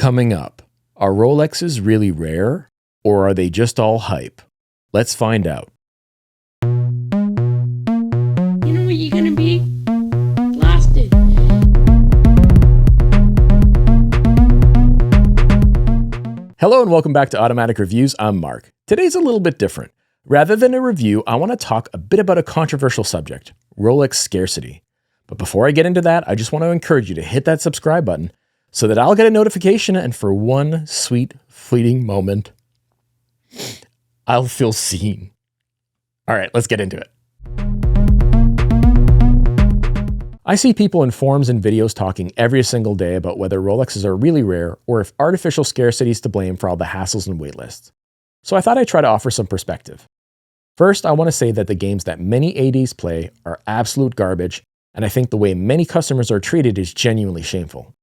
Coming up, are Rolexes really rare, or are they just all hype? Let's find out. You know what you're gonna be? Blasted. Hello and welcome back to Automatic Reviews. I'm Mark. Today's a little bit different. Rather than a review, I want to talk a bit about a controversial subject, Rolex scarcity. But before I get into that, I just want to encourage you to hit that subscribe button so that I'll get a notification, and for one sweet, fleeting moment, I'll feel seen. All right, let's get into it. I see people in forums and videos talking every single day about whether Rolexes are really rare or if artificial scarcity is to blame for all the hassles and waitlists. So I thought I'd try to offer some perspective. First, I want to say that the games that many ADs play are absolute garbage, and I think the way many customers are treated is genuinely shameful.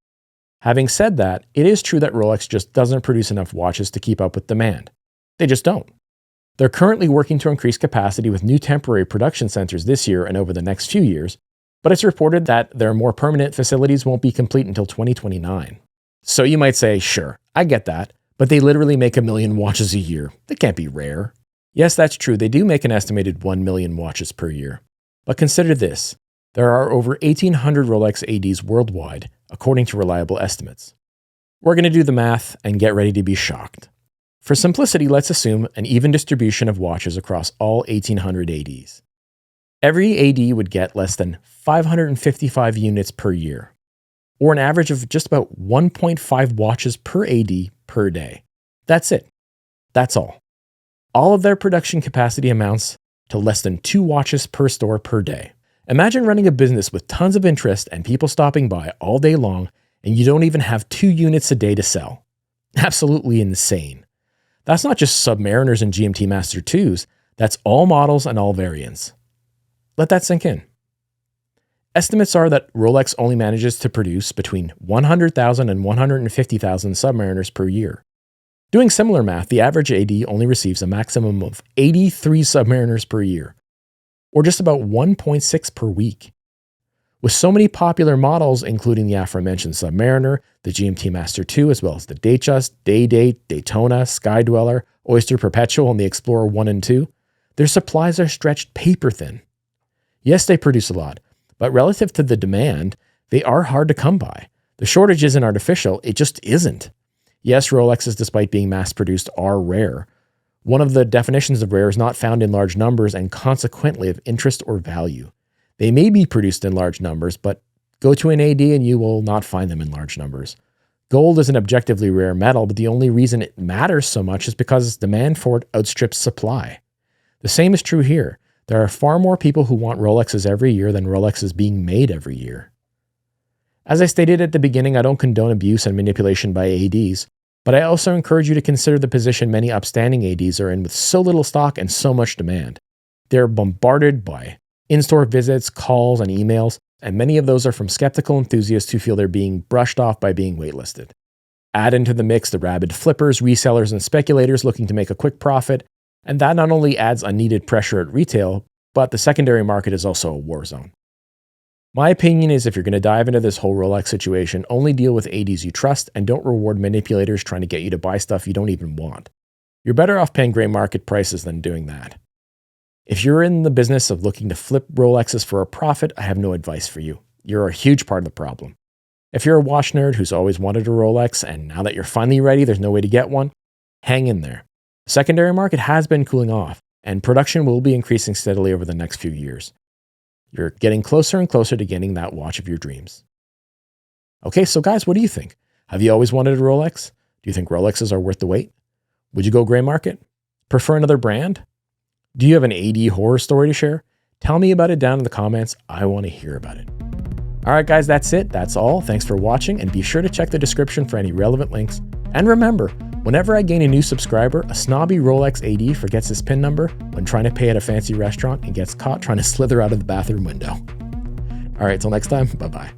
Having said that, it is true that Rolex just doesn't produce enough watches to keep up with demand. They just don't. They're currently working to increase capacity with new temporary production centers this year and over the next few years, but it's reported that their more permanent facilities won't be complete until 2029. So you might say, sure, I get that, but they literally make 1 million watches a year. They can't be rare. Yes, that's true. They do make an estimated 1 million watches per year. But consider this. There are over 1,800 Rolex ADs worldwide, according to reliable estimates. We're going to do the math and get ready to be shocked. For simplicity, let's assume an even distribution of watches across all 1,800 ADs. Every AD would get less than 555 units per year, or an average of just about 1.5 watches per AD per day. That's it. That's all. All of their production capacity amounts to less than 2 watches per store per day. Imagine running a business with tons of interest and people stopping by all day long, and you don't even have 2 units a day to sell. Absolutely insane. That's not just Submariners and GMT Master 2s, that's all models and all variants. Let that sink in. Estimates are that Rolex only manages to produce between 100,000 and 150,000 Submariners per year. Doing similar math, the average AD only receives a maximum of 83 Submariners per year, or just about 1.6 per week. With so many popular models, including the aforementioned Submariner, the GMT Master 2, as well as the Datejust, Day-Date, Daytona, Sky Dweller, Oyster Perpetual, and the Explorer 1 and 2, their supplies are stretched paper thin. Yes, they produce a lot, but relative to the demand, they are hard to come by. The shortage isn't artificial, it just isn't. Yes, Rolexes, despite being mass-produced, are rare. One of the definitions of rare is not found in large numbers and consequently of interest or value. They may be produced in large numbers, but go to an AD and you will not find them in large numbers. Gold is an objectively rare metal, but the only reason it matters so much is because demand for it outstrips supply. The same is true here. There are far more people who want Rolexes every year than Rolexes being made every year. As I stated at the beginning, I don't condone abuse and manipulation by ADs, but I also encourage you to consider the position many upstanding ADs are in with so little stock and so much demand. They're bombarded by in-store visits, calls, and emails, and many of those are from skeptical enthusiasts who feel they're being brushed off by being waitlisted. Add into the mix the rabid flippers, resellers, and speculators looking to make a quick profit, and that not only adds unneeded pressure at retail, but the secondary market is also a war zone. My opinion is if you're going to dive into this whole Rolex situation, only deal with ADs you trust and don't reward manipulators trying to get you to buy stuff you don't even want. You're better off paying gray market prices than doing that. If you're in the business of looking to flip Rolexes for a profit, I have no advice for you. You're a huge part of the problem. If you're a watch nerd who's always wanted a Rolex and now that you're finally ready, there's no way to get one, hang in there. The secondary market has been cooling off, and production will be increasing steadily over the next few years. You're getting closer and closer to getting that watch of your dreams. Okay, so guys, what do you think? Have you always wanted a Rolex? Do you think Rolexes are worth the wait? Would you go gray market? Prefer another brand? Do you have an AD horror story to share? Tell me about it down in the comments. I want to hear about it. All right, guys, that's it. That's all. Thanks for watching, and be sure to check the description for any relevant links. And remember, whenever I gain a new subscriber, a snobby Rolex AD forgets his PIN number when trying to pay at a fancy restaurant and gets caught trying to slither out of the bathroom window. All right, till next time, bye-bye.